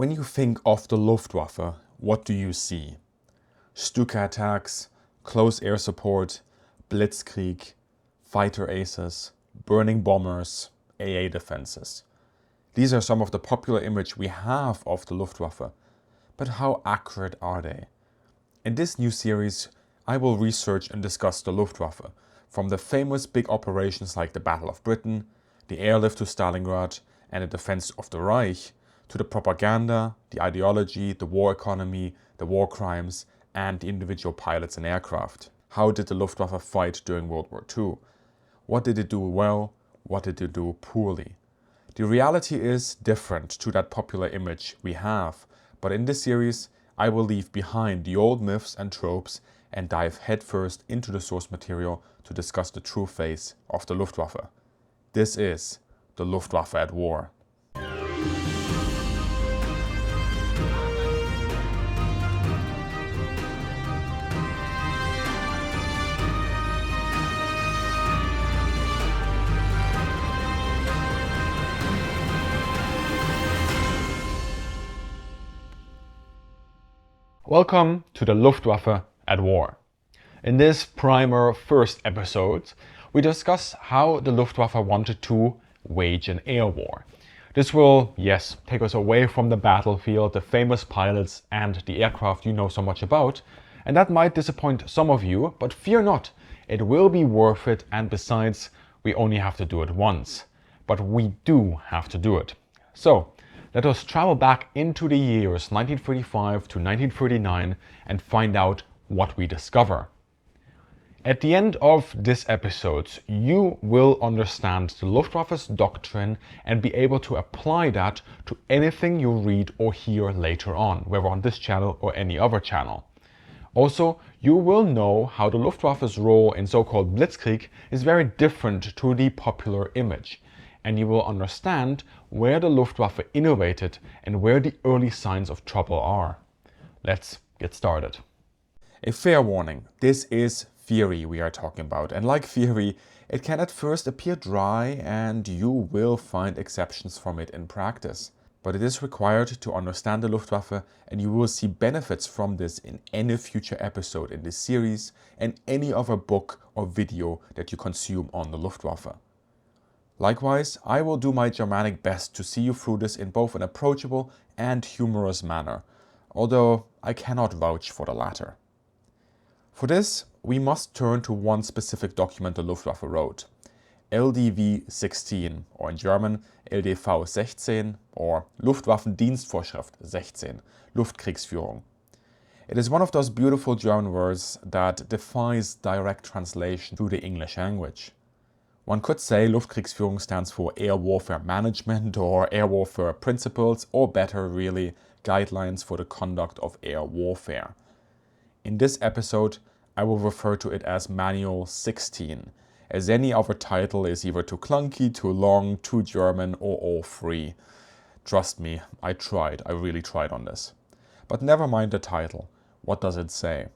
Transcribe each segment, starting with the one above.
When you think of the Luftwaffe, what do you see? Stuka attacks, close air support, Blitzkrieg, fighter aces, burning bombers, AA defenses. These are some of the popular image we have of the Luftwaffe, but how accurate are they? In this new series, I will research and discuss the Luftwaffe, from the famous big operations like the Battle of Britain, the airlift to Stalingrad and the defense of the Reich, to the propaganda, the ideology, the war economy, the war crimes, and the individual pilots and aircraft. How did the Luftwaffe fight during World War II? What did it do well? What did it do poorly? The reality is different to that popular image we have, but in this series I will leave behind the old myths and tropes and dive headfirst into the source material to discuss the true face of the Luftwaffe. This is the Luftwaffe at War. Welcome to the Luftwaffe at War. In this primer first episode, we discuss how the Luftwaffe wanted to wage an air war. This will, yes, take us away from the battlefield, the famous pilots and the aircraft you know so much about, and that might disappoint some of you, but fear not, it will be worth it, and besides, we only have to do it once. But we do have to do it. So, let us travel back into the years 1935 to 1939 and find out what we discover. At the end of this episode, you will understand the Luftwaffe's doctrine and be able to apply that to anything you read or hear later on, whether on this channel or any other channel. Also, you will know how the Luftwaffe's role in so-called Blitzkrieg is very different to the popular image, and you will understand where the Luftwaffe innovated and where the early signs of trouble are. Let's get started. A fair warning, this is theory we are talking about, and like theory, it can at first appear dry and you will find exceptions from it in practice. But it is required to understand the Luftwaffe, and you will see benefits from this in any future episode in this series and any other book or video that you consume on the Luftwaffe. Likewise, I will do my Germanic best to see you through this in both an approachable and humorous manner, although I cannot vouch for the latter. For this, we must turn to one specific document the Luftwaffe wrote, LDW 16, or in German LDV 16, or Luftwaffendienstvorschrift 16, Luftkriegsführung. It is one of those beautiful German words that defies direct translation to the English language. One could say Luftkriegsführung stands for Air Warfare Management or Air Warfare Principles, or better really, Guidelines for the Conduct of Air Warfare. In this episode, I will refer to it as Manual 16, as any other title is either too clunky, too long, too German, or all three. Trust me, I really tried on this. But never mind the title, what does it say?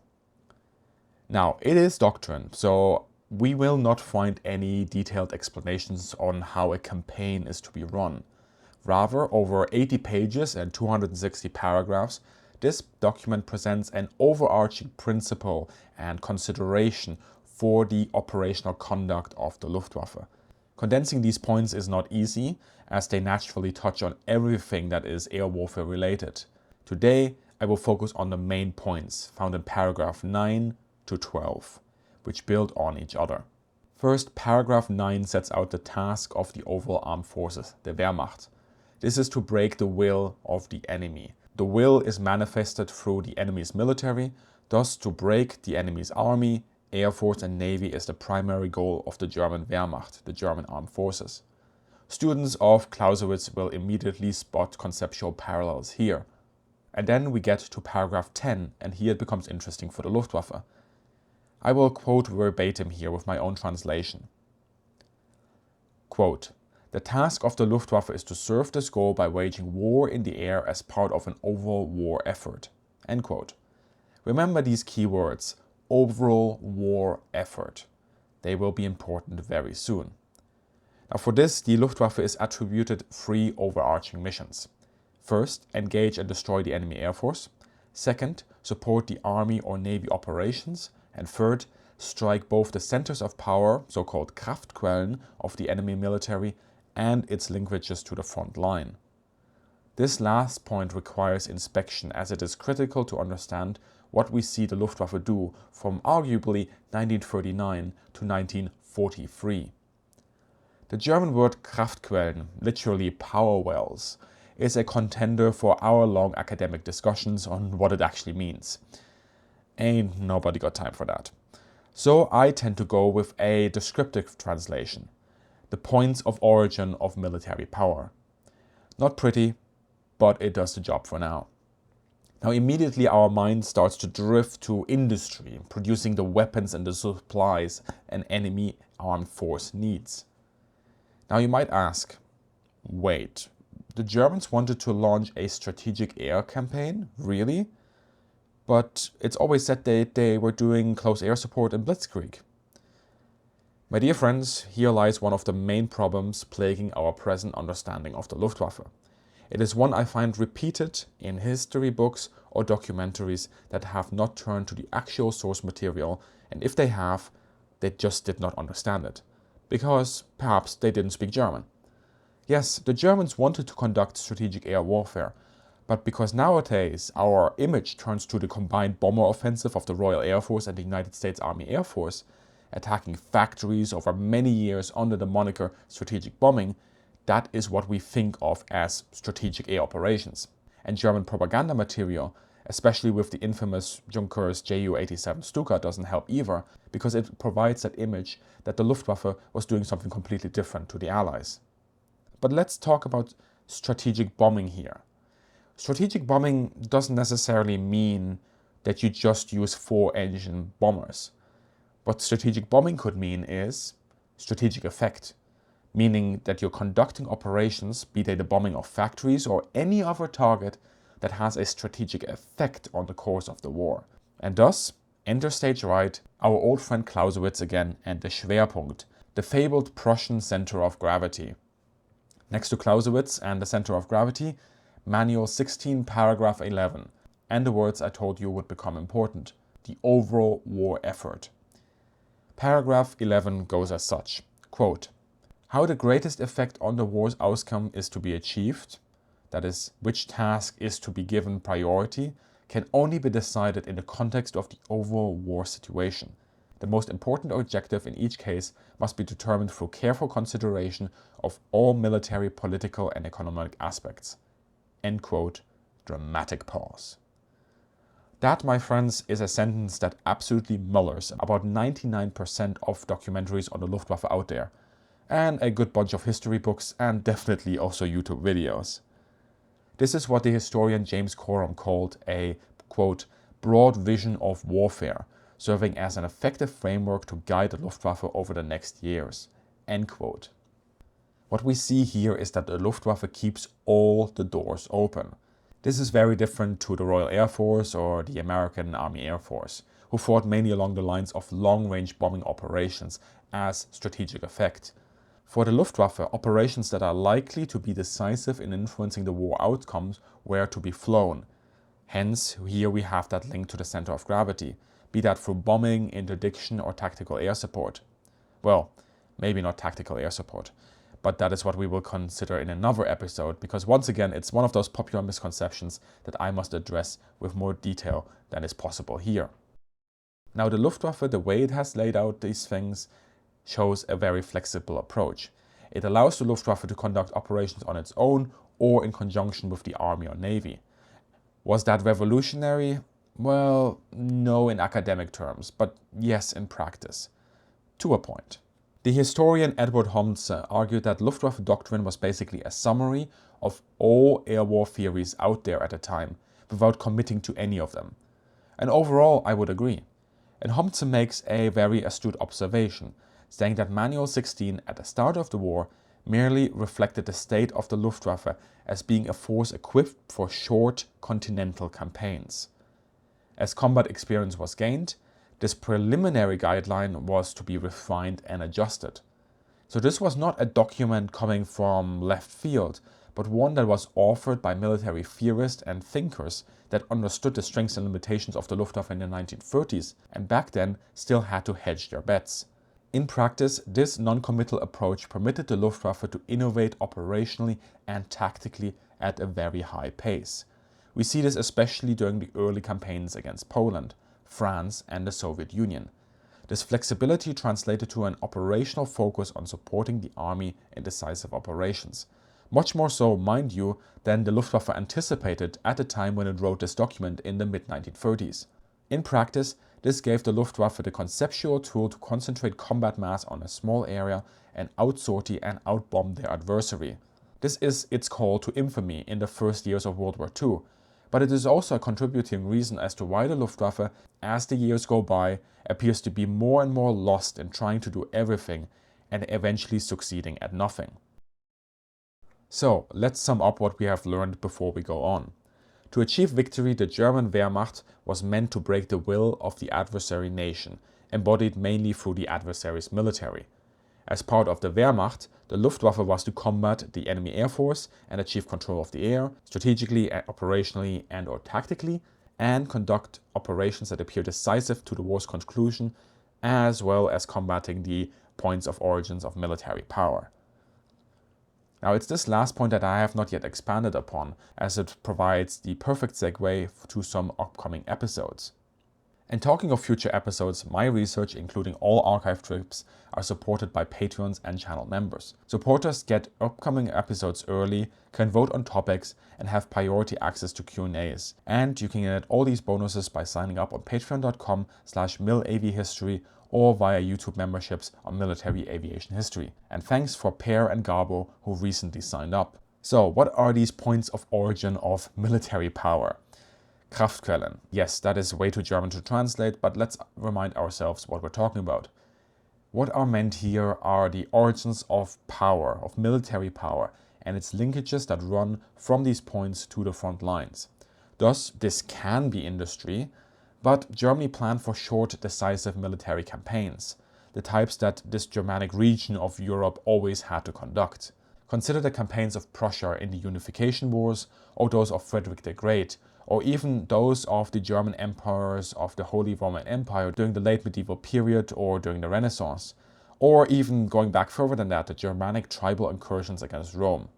Now, it is doctrine, so we will not find any detailed explanations on how a campaign is to be run. Rather, over 80 pages and 260 paragraphs, this document presents an overarching principle and consideration for the operational conduct of the Luftwaffe. Condensing these points is not easy, as they naturally touch on everything that is air warfare related. Today, I will focus on the main points found in paragraph 9 to 12. Which build on each other. First, paragraph 9 sets out the task of the overall armed forces, the Wehrmacht. This is to break the will of the enemy. The will is manifested through the enemy's military, thus to break the enemy's army, air force and navy is the primary goal of the German Wehrmacht, the German armed forces. Students of Clausewitz will immediately spot conceptual parallels here. And then we get to paragraph 10, and here it becomes interesting for the Luftwaffe. I will quote verbatim here with my own translation. Quote, "The task of the Luftwaffe is to serve this goal by waging war in the air as part of an overall war effort." End quote. Remember these key words, overall war effort. They will be important very soon. Now for this, the Luftwaffe is attributed 3 overarching missions. First, engage and destroy the enemy air force. Second, support the army or navy operations. And third, strike both the centers of power, so-called Kraftquellen, of the enemy military and its linkages to the front line. This last point requires inspection, as it is critical to understand what we see the Luftwaffe do from arguably 1939 to 1943. The German word Kraftquellen, literally power wells, is a contender for hour-long academic discussions on what it actually means. Ain't nobody got time for that. So I tend to go with a descriptive translation: the points of origin of military power. Not pretty, but it does the job for now. Now immediately our mind starts to drift to industry, producing the weapons and the supplies an enemy armed force needs. Now you might ask, wait, the Germans wanted to launch a strategic air campaign? Really? But it's always said they were doing close air support in Blitzkrieg. My dear friends, here lies one of the main problems plaguing our present understanding of the Luftwaffe. It is one I find repeated in history books or documentaries that have not turned to the actual source material, and if they have, they just did not understand it. Because perhaps they didn't speak German. Yes, the Germans wanted to conduct strategic air warfare, but because nowadays our image turns to the combined bomber offensive of the Royal Air Force and the United States Army Air Force, attacking factories over many years under the moniker strategic bombing, that is what we think of as strategic air operations. And German propaganda material, especially with the infamous Junkers Ju-87 Stuka, doesn't help either, because it provides that image that the Luftwaffe was doing something completely different to the Allies. But let's talk about strategic bombing here. Strategic bombing doesn't necessarily mean that you just use 4-engine bombers. What strategic bombing could mean is strategic effect, meaning that you're conducting operations, be they the bombing of factories or any other target that has a strategic effect on the course of the war. And thus, enter stage right, our old friend Clausewitz again and the Schwerpunkt, the fabled Prussian center of gravity. Next to Clausewitz and the center of gravity, Manual 16, paragraph 11, and the words I told you would become important: the overall war effort. Paragraph 11 goes as such, quote, "How the greatest effect on the war's outcome is to be achieved, that is, which task is to be given priority, can only be decided in the context of the overall war situation. The most important objective in each case must be determined through careful consideration of all military, political, and economic aspects." End quote. Dramatic pause. That, my friends, is a sentence that absolutely mullers about 99% of documentaries on the Luftwaffe out there, and a good bunch of history books, and definitely also YouTube videos. This is what the historian James Coram called a, quote, broad vision of warfare, serving as an effective framework to guide the Luftwaffe over the next years, end quote. What we see here is that the Luftwaffe keeps all the doors open. This is very different to the Royal Air Force or the American Army Air Force, who fought mainly along the lines of long-range bombing operations as strategic effect. For the Luftwaffe, operations that are likely to be decisive in influencing the war outcomes were to be flown. Hence, here we have that link to the center of gravity, be that through bombing, interdiction, or tactical air support. Well, maybe not tactical air support, but that is what we will consider in another episode, because once again, it's one of those popular misconceptions that I must address with more detail than is possible here. Now, the Luftwaffe, the way it has laid out these things, shows a very flexible approach. It allows the Luftwaffe to conduct operations on its own or in conjunction with the army or navy. Was that revolutionary? Well, no in academic terms, but yes in practice. To a point. The historian Edward Homze argued that Luftwaffe doctrine was basically a summary of all air war theories out there at the time, without committing to any of them. And overall, I would agree. And Homze makes a very astute observation, saying that Manual 16 at the start of the war merely reflected the state of the Luftwaffe as being a force equipped for short continental campaigns. As combat experience was gained, this preliminary guideline was to be refined and adjusted. So this was not a document coming from left field, but one that was authored by military theorists and thinkers that understood the strengths and limitations of the Luftwaffe in the 1930s, and back then still had to hedge their bets. In practice, this non-committal approach permitted the Luftwaffe to innovate operationally and tactically at a very high pace. We see this especially during the early campaigns against Poland, France, and the Soviet Union. This flexibility translated to an operational focus on supporting the army in decisive operations. Much more so, mind you, than the Luftwaffe anticipated at the time when it wrote this document in the mid-1930s. In practice, this gave the Luftwaffe the conceptual tool to concentrate combat mass on a small area and outsortie and outbomb their adversary. This is its call to infamy in the first years of World War II, but it is also a contributing reason as to why the Luftwaffe, as the years go by, appears to be more and more lost in trying to do everything and eventually succeeding at nothing. So, let's sum up what we have learned before we go on. To achieve victory, the German Wehrmacht was meant to break the will of the adversary nation, embodied mainly through the adversary's military. As part of the Wehrmacht, the Luftwaffe was to combat the enemy air force and achieve control of the air, strategically, operationally and/or tactically, and conduct operations that appear decisive to the war's conclusion, as well as combating the points of origins of military power. Now, it's this last point that I have not yet expanded upon, as it provides the perfect segue to some upcoming episodes. And talking of future episodes, my research, including all archive trips, are supported by Patreons and channel members. Supporters get upcoming episodes early, can vote on topics, and have priority access to Q&As. And you can get all these bonuses by signing up on patreon.com/milavhistory or via YouTube memberships on military aviation history. And thanks for Per and Gabo, who recently signed up. So, what are these points of origin of military power? Kraftquellen. Yes, that is way too German to translate, but let's remind ourselves what we're talking about. What are meant here are the origins of power, of military power, and its linkages that run from these points to the front lines. Thus, this can be industry, but Germany planned for short, decisive military campaigns, the types that this Germanic region of Europe always had to conduct. Consider the campaigns of Prussia in the Unification Wars, or those of Frederick the Great, or even those of the German emperors of the Holy Roman Empire during the late medieval period or during the Renaissance, or even going back further than that, the Germanic tribal incursions against Rome.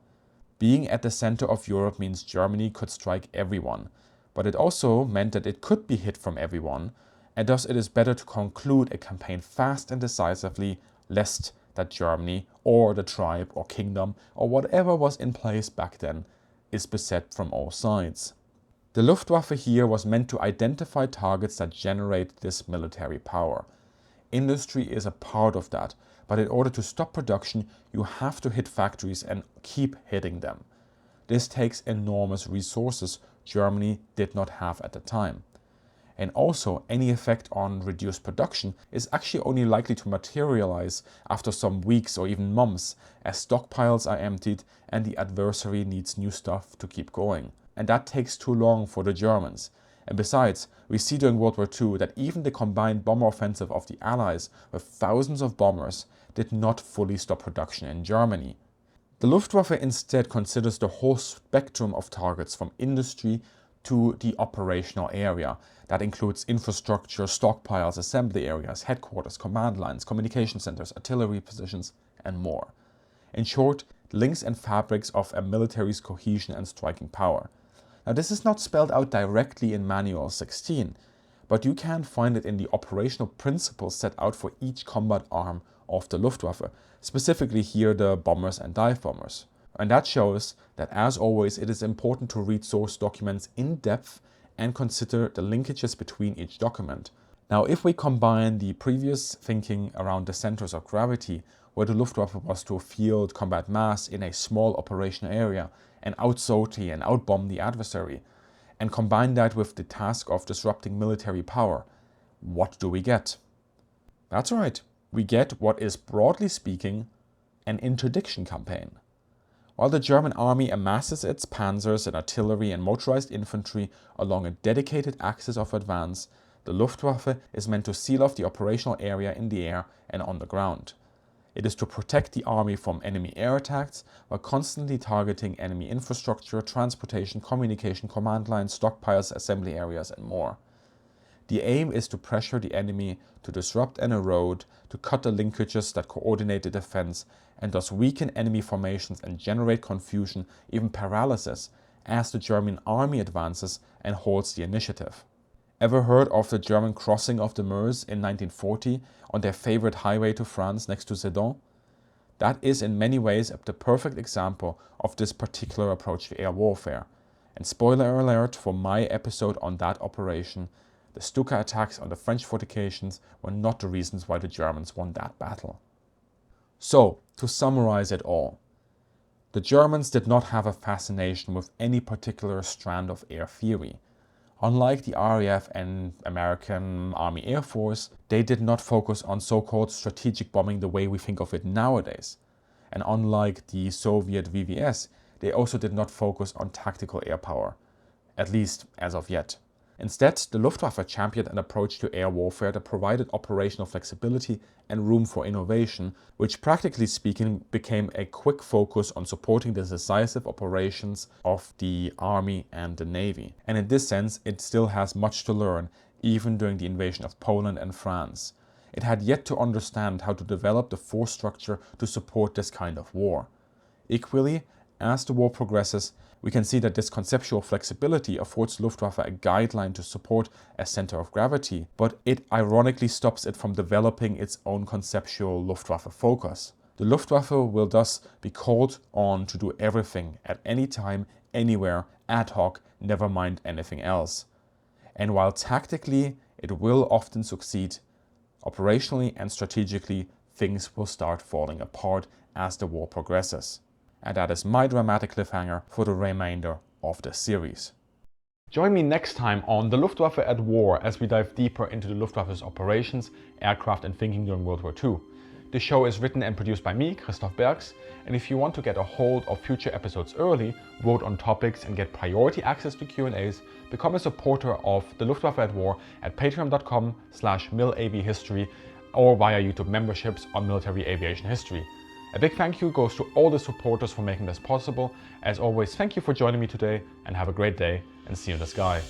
Being at the center of Europe means Germany could strike everyone, but it also meant that it could be hit from everyone, and thus it is better to conclude a campaign fast and decisively, lest that Germany, or the tribe, or kingdom, or whatever was in place back then, is beset from all sides. The Luftwaffe here was meant to identify targets that generate this military power. Industry is a part of that, but in order to stop production, you have to hit factories and keep hitting them. This takes enormous resources Germany did not have at the time. And also, any effect on reduced production is actually only likely to materialize after some weeks or even months, as stockpiles are emptied and the adversary needs new stuff to keep going. And that takes too long for the Germans. And besides, we see during World War II that even the combined bomber offensive of the Allies with thousands of bombers did not fully stop production in Germany. The Luftwaffe instead considers the whole spectrum of targets from industry to the operational area. That includes infrastructure, stockpiles, assembly areas, headquarters, command lines, communication centers, artillery positions, and more. In short, links and fabrics of a military's cohesion and striking power. Now, this is not spelled out directly in Manual 16, but you can find it in the operational principles set out for each combat arm of the Luftwaffe, specifically here the bombers and dive bombers. And that shows that, as always, it is important to read source documents in depth and consider the linkages between each document. Now, if we combine the previous thinking around the centers of gravity, where the Luftwaffe was to field combat mass in a small operational area and outsortie and outbomb the adversary, and combine that with the task of disrupting military power, what do we get? That's right, we get what is, broadly speaking, an interdiction campaign. While the German army amasses its panzers and artillery and motorized infantry along a dedicated axis of advance, the Luftwaffe is meant to seal off the operational area in the air and on the ground. It is to protect the army from enemy air attacks while constantly targeting enemy infrastructure, transportation, communication, command lines, stockpiles, assembly areas, and more. The aim is to pressure the enemy to disrupt and erode, to cut the linkages that coordinate the defense, and thus weaken enemy formations and generate confusion, even paralysis, as the German army advances and holds the initiative. Ever heard of the German crossing of the Meuse in 1940 on their favorite highway to France next to Sedan? That is in many ways the perfect example of this particular approach to air warfare. And spoiler alert for my episode on that operation, the Stuka attacks on the French fortifications were not the reasons why the Germans won that battle. So, to summarize it all, the Germans did not have a fascination with any particular strand of air theory. Unlike the RAF and American Army Air Force, they did not focus on so-called strategic bombing the way we think of it nowadays. And unlike the Soviet VVS, they also did not focus on tactical air power, at least as of yet. Instead, the Luftwaffe championed an approach to air warfare that provided operational flexibility and room for innovation, which practically speaking became a quick focus on supporting the decisive operations of the Army and the Navy. And in this sense, it still has much to learn, even during the invasion of Poland and France. It had yet to understand how to develop the force structure to support this kind of war. Equally, as the war progresses, we can see that this conceptual flexibility affords Luftwaffe a guideline to support a center of gravity, but it ironically stops it from developing its own conceptual Luftwaffe focus. The Luftwaffe will thus be called on to do everything, at any time, anywhere, ad hoc, never mind anything else. And while tactically it will often succeed, operationally and strategically things will start falling apart as the war progresses. And that is my dramatic cliffhanger for the remainder of the series. Join me next time on The Luftwaffe at War as we dive deeper into the Luftwaffe's operations, aircraft and thinking during World War II. The show is written and produced by me, Christoph Bergs, and if you want to get a hold of future episodes early, vote on topics and get priority access to Q&As, become a supporter of The Luftwaffe at War at patreon.com/milAvHistory or via YouTube memberships on Military Aviation History. A big thank you goes to all the supporters for making this possible. As always, thank you for joining me today and have a great day and see you in the sky.